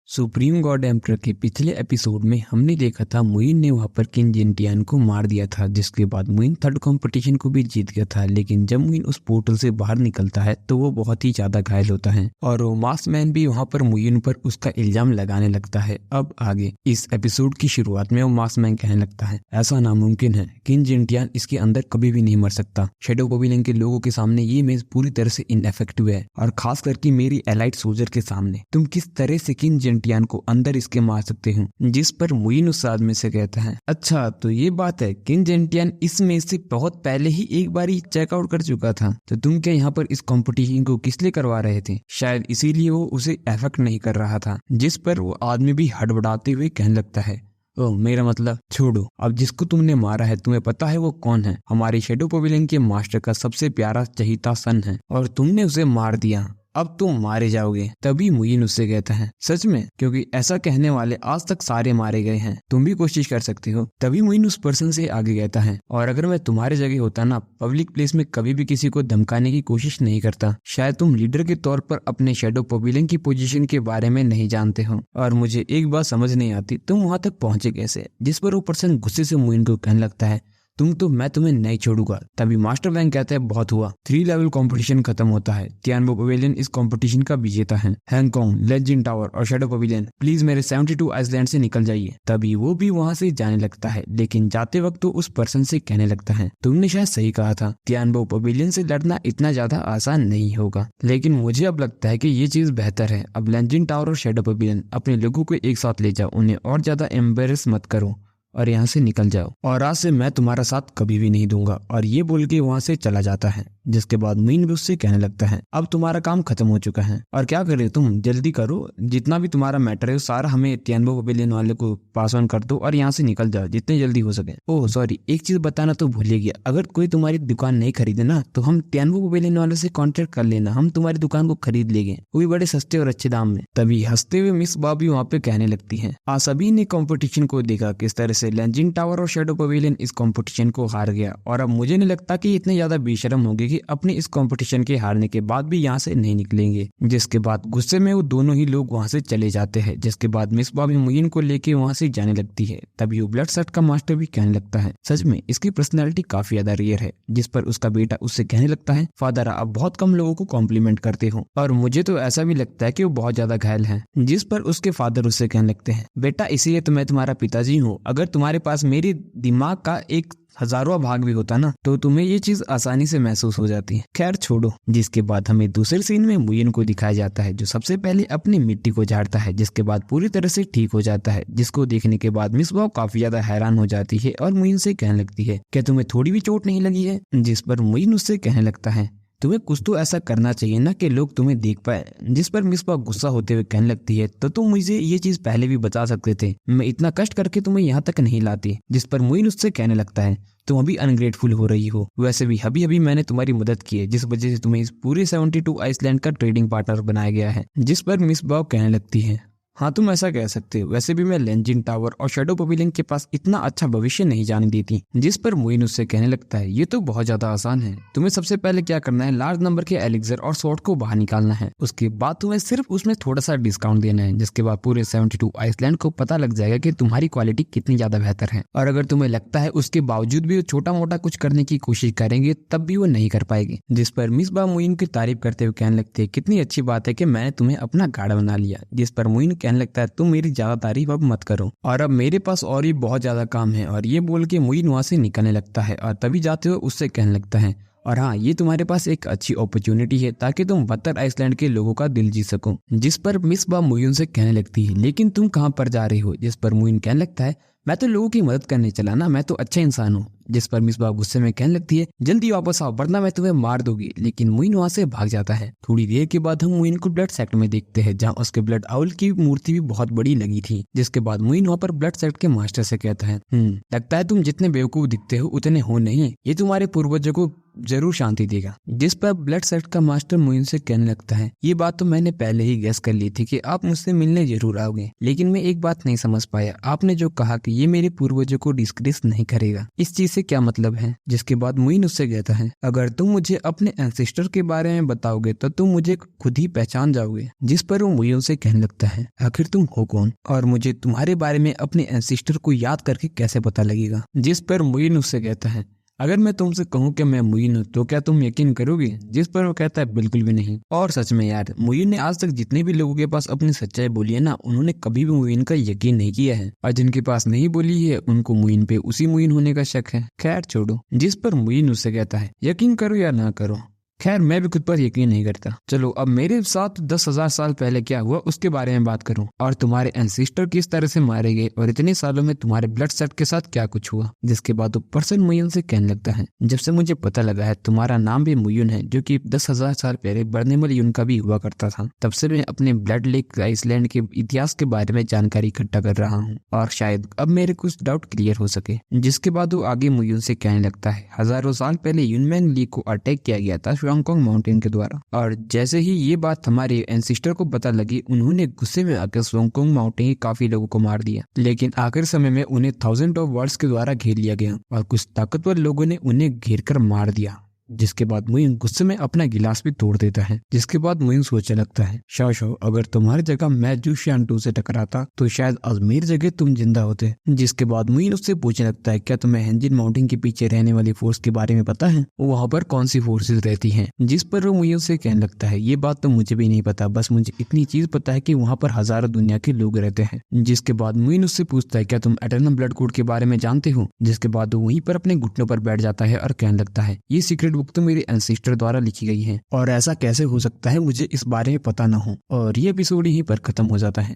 Supreme God emperor के पिछले episode में हमने देखा था मुइन ने वहां पर किन जिनटियान को मार दिया था, जिसके बाद मुइन थर्ड कंपटीशन को भी जीत गया था। लेकिन जब मुइन उस पोर्टल से बाहर निकलता है तो वो बहुत ही ज्यादा घायल होता है और वो मास्कमैन भी वहां पर मुइन पर उसका इल्जाम लगाने लगता है। अब आगे इस एपिसोड की शुरुआत में वो मास्कमैन कहने लगता है ऐसा नामुमकिन है, किन जिनटियान इसके अंदर कभी भी नहीं मर सकता। शैडो पवेलियन के लोगों के सामने ये मेज पूरी तरह से इनएफेक्टिव है और खास करके मेरी एलाइट सोल्जर के सामने तुम किस तरह से किन जिनटियान को अंदर इसके मार सकते हो। जिस पर मुइन उस आदमी से कहता है अच्छा तो ये बात है, किन जिनटियान इस मेज से बहुत पहले ही एक बार ही चेकआउट कर चुका था, तो तुम क्या यहाँ पर इस कंपटीशन को किस लिए करवा रहे थे? शायद इसीलिए वो उसे एफेक्ट नहीं कर रहा था। जिस पर वो आदमी भी हड़बड़ाते हुए कहने लगता है ओ मेरा मतलब छोड़ो, अब जिसको तुमने मारा है तुम्हें पता है वो कौन है? हमारी शैडो पवेलियन के मास्टर का सबसे प्यारा चहीता सन है और तुमने उसे मार दिया, अब तुम मारे जाओगे। तभी मुइन उससे कहता है सच में, क्योंकि ऐसा कहने वाले आज तक सारे मारे गए हैं, तुम भी कोशिश कर सकते हो। तभी मुइन उस पर्सन से आगे कहता है और अगर मैं तुम्हारे जगह होता ना, पब्लिक प्लेस में कभी भी किसी को धमकाने की कोशिश नहीं करता। शायद तुम लीडर के तौर पर अपने शैडो पवेलियन की पोजीशन के बारे में नहीं जानते हो और मुझे एक बात समझ नहीं आती, तुम वहां तक पहुंचे कैसे? जिस पर वो पर्सन गुस्से से मुइन को कहने लगता है मैं तुम्हें नहीं छोड़ूंगा। तभी मास्टर वैंग कहता है बहुत हुआ, 3 लेवल कंपटीशन खत्म होता है। तियानबो पवेलियन इस कंपटीशन का विजेता है। हैंगकॉन्ग, लेजेंड टावर और शैडो पवेलियन प्लीज मेरे 72 आइसलैंड से निकल जाइए। तभी वो भी वहां से जाने लगता है, लेकिन जाते वक्त तो उस पर्सन से कहने लगता है तुमने शायद सही कहा था, तियानबो पवेलियन से लड़ना इतना ज्यादा आसान नहीं होगा, लेकिन मुझे अब लगता है कि ये चीज बेहतर है। अब लेजेंड टावर और शैडो पवेलियन अपने लोगों को एक साथ ले जाओ, उन्हें और ज्यादा एम्बेरस मत करो और यहाँ से निकल जाओ, और आज से मैं तुम्हारा साथ कभी भी नहीं दूंगा। और ये बोल के वहां से चला जाता है। जिसके बाद मुइन भी उससे कहने लगता है अब तुम्हारा काम खत्म हो चुका है और क्या करे तुम, जल्दी करो, जितना भी तुम्हारा मैटर है वो सारा हमें तियानबो पवेलियन वाले को पास ऑन कर दो और यहाँ से निकल जाओ जितने जल्दी हो सके। ओह सॉरी, एक चीज बताना तो भूल ही गया, अगर कोई तुम्हारी दुकान नहीं खरीदे ना तो हम तियानबो पवेलियन वाले से कॉन्टेक्ट कर लेना, हम तुम्हारी दुकान को खरीद लेंगे, वो भी बड़े सस्ते और अच्छे दाम में। तभी हंसते हुए मिस बॉबी वहाँ पे कहने लगती है आज सभी ने कॉम्पिटिशन को देखा किस तरह से लेजेंड टावर और शैडो पवेलियन इस कॉम्पिटिशन को हार गया, और अब मुझे नहीं लगता कि इतने ज्यादा बेशरम होंगे कि अपने इस कॉम्पिटिशन के हारने के बाद भी यहाँ से नहीं निकलेंगे। जिसके बाद गुस्से में वो दोनों ही लोग वहाँ से चले जाते हैं। जिसके बाद मिस बॉबी मुइन को लेके वहाँ से जाने लगती है। तभी वो ब्लड सेट का मास्टर भी कहने लगता है सच में इसकी पर्सनैलिटी काफी ज्यादा रेयर है। जिस पर उसका बेटा उससे कहने लगता है फादर आप बहुत कम लोगों को कॉम्प्लीमेंट करते हो और मुझे तो ऐसा भी लगता है कि वो बहुत ज्यादा घायल है। जिस पर उसके फादर उससे कहने लगते हैं बेटा इसीलिए तो मैं तुम्हारा पिताजी हूँ, अगर तुम्हारे पास मेरे दिमाग का एक हजारों भाग भी होता ना तो तुम्हें ये चीज आसानी से महसूस हो जाती है। खैर छोड़ो। जिसके बाद हमें दूसरे सीन में मुइन को दिखाया जाता है जो सबसे पहले अपनी मिट्टी को झाड़ता है, जिसके बाद पूरी तरह से ठीक हो जाता है। जिसको देखने के बाद मिस बॉब काफी ज्यादा हैरान हो जाती है और मुइन से कहने लगती है क्या तुम्हें थोड़ी भी चोट नहीं लगी है? जिस पर मुइन उससे कहने लगता है तुम्हें कुछ तो ऐसा करना चाहिए ना कि लोग तुम्हें देख पाए। जिस पर मिस बॉब गुस्सा होते हुए कहने लगती है तो तुम मुझे ये चीज पहले भी बता सकते थे, मैं इतना कष्ट करके तुम्हें यहाँ तक नहीं लाती। जिस पर मुइन उससे कहने लगता है तुम अभी अनग्रेटफुल हो रही हो, वैसे भी अभी अभी मैंने तुम्हारी मदद की है जिस वजह से तुम्हें इस पूरे 72 आइसलैंड का ट्रेडिंग पार्टनर बनाया गया है। जिस पर मिस बॉब कहने लगती है हाँ तुम ऐसा कह सकते हो, वैसे भी मैं लेजेंड टावर और शैडो पवेलियन के पास इतना अच्छा भविष्य नहीं जाने देती। जिस पर मुइन उससे कहने लगता है ये तो बहुत ज्यादा आसान है, तुम्हें सबसे पहले क्या करना है लार्ज नंबर के एलिक्सर और स्वॉर्ड को बाहर निकालना है, उसके बाद तुम्हें सिर्फ उसमें थोड़ा सा डिस्काउंट देना है। जिसके बाद पूरे 72 आइसलैंड को पता लग जाएगा कि तुम्हारी क्वालिटी कितनी ज्यादा बेहतर है, और अगर तुम्हें लगता है उसके बावजूद भी वो छोटा मोटा कुछ करने की कोशिश करेंगे तब भी वो नहीं कर पाएगी। जिस पर मिस बॉब मुइन की तारीफ करते हुए कहने लगते है कितनी अच्छी बात है कि मैंने तुम्हें अपना गार्ड बना लिया। जिस पर मुइन कहने लगता है तुम मेरी ज्यादा तारीफ अब मत करो और अब मेरे पास और भी बहुत ज्यादा काम है, और ये बोल के मुइन वहां से निकलने लगता है। और तभी जाते हुए उससे कहने लगता है और हाँ ये तुम्हारे पास एक अच्छी अपॉर्चुनिटी है ताकि तुम बत्तर आइसलैंड के लोगों का दिल जीत सको। जिस पर मिस बॉब मुइन से कहने लगती है लेकिन तुम कहाँ पर जा रही हो? जिस पर मुइन कहने लगता है मैं तो लोगों की मदद करने चला ना, मैं तो अच्छा इंसान हूँ। जिस पर मिस बॉब गुस्से में कहने लगती है जल्दी वापस आओ वरना मैं तुम्हें मार दूंगी। लेकिन मुइन वहां से भाग जाता है। थोड़ी देर के बाद हम मुइन को ब्लड सेक्ट में देखते हैं जहाँ उसके ब्लड आउल की मूर्ति भी बहुत बड़ी लगी थी। जिसके बाद मुइन वहाँ पर ब्लड सेक्ट के मास्टर से कहता है लगता है तुम जितने बेवकूफ दिखते हो उतने हो नहीं, ये तुम्हारे पूर्वजों को जरूर शांति देगा। जिस पर ब्लड सेक्ट का मास्टर मुइन से कहने लगता है ये बात तो मैंने पहले ही गेस कर ली थी कि आप मुझसे मिलने जरूर आओगे, लेकिन मैं एक बात नहीं समझ पाया, आपने जो कहा कि ये मेरे पूर्वजों को डिस्क्रेस नहीं करेगा, इस चीज से इससे क्या मतलब है। जिसके बाद मुइन उससे कहता है अगर तुम मुझे अपने एंसेस्टर के बारे में बताओगे तो तुम मुझे खुद ही पहचान जाओगे। जिस पर वो मुइन से कहने लगता है आखिर तुम हो कौन और मुझे तुम्हारे बारे में अपने एंसेस्टर को याद करके कैसे पता लगेगा। जिस पर मुइन उससे कहता है अगर मैं तुमसे कहूँ कि मैं मुइन हूँ तो क्या तुम यकीन करोगे। जिस पर वो कहता है बिल्कुल भी नहीं। और सच में यार मुइन ने आज तक जितने भी लोगों के पास अपनी सच्चाई बोली है ना उन्होंने कभी भी मुइन का यकीन नहीं किया है और जिनके पास नहीं बोली है उनको मुइन पे उसी मुइन होने का शक है। खैर छोड़ो। जिस पर मुइन उससे कहता है यकीन करो या ना करो, खैर मैं भी खुद पर यकीन नहीं करता। चलो अब मेरे साथ 10,000 साल पहले क्या हुआ उसके बारे में बात करूं और तुम्हारे एंसेस्टर किस तरह से मारे गए और इतने सालों में तुम्हारे ब्लड सेट के साथ क्या कुछ हुआ। जिसके बाद वो पर्सन मुयन से कहने लगता है जब से मुझे पता लगा है तुम्हारा नाम भी मुयन है जो कि 10,000 साल पहले बर्नेमल यून का भी हुआ करता था, तब से मैं अपने ब्लड लेक आइसलैंड के इतिहास के बारे में जानकारी इकट्ठा कर रहा हूँ और शायद अब मेरे कुछ डाउट क्लियर हो सके। जिसके बाद वो आगे मुयन से कहने लगता है हजारों साल पहले यूनमैंग ली को अटैक किया गया था हांगकांग माउंटेन के द्वारा और जैसे ही ये बात हमारे एंसेस्टर को पता लगी उन्होंने गुस्से में आकर हांगकांग माउंटेन के काफी लोगों को मार दिया। लेकिन आखिर समय में उन्हें 1000 ऑफ वर्ड्स के द्वारा घेर लिया गया और कुछ ताकतवर लोगों ने उन्हें घेर कर मार दिया। जिसके बाद मुइन गुस्से में अपना गिलास भी तोड़ देता है। जिसके बाद मुइन सोचने लगता है शाओ अगर तुम्हारी जगह मैं जू शियान से टकराता तो शायद आज मेरी जगह तुम जिंदा होते। जिसके बाद मुइन उससे पूछने लगता है क्या तुम्हें हेंजिन माउंटेन के पीछे रहने वाली फोर्स के बारे में पता है, वहाँ पर कौन सी फोर्सेज रहती हैं। जिस पर वो मुइन से कहने लगता है ये बात तो मुझे भी नहीं पता, बस मुझे इतनी चीज पता है कि वहाँ पर हजारों दुनिया के लोग रहते हैं। जिसके बाद मुइन उससे पूछता है क्या तुम एटर्नल ब्लड कोड के बारे में जानते हो। जिसके बाद वो वहीं पर अपने घुटनों पर बैठ जाता है और कहने लगता है ये सीक्रेट बुक तो एंसेस्टर द्वारा लिखी गई है और ऐसा कैसे हो सकता है मुझे इस बारे में पता ना हो। और ये एपिसोड यहीं पर खत्म हो जाता है।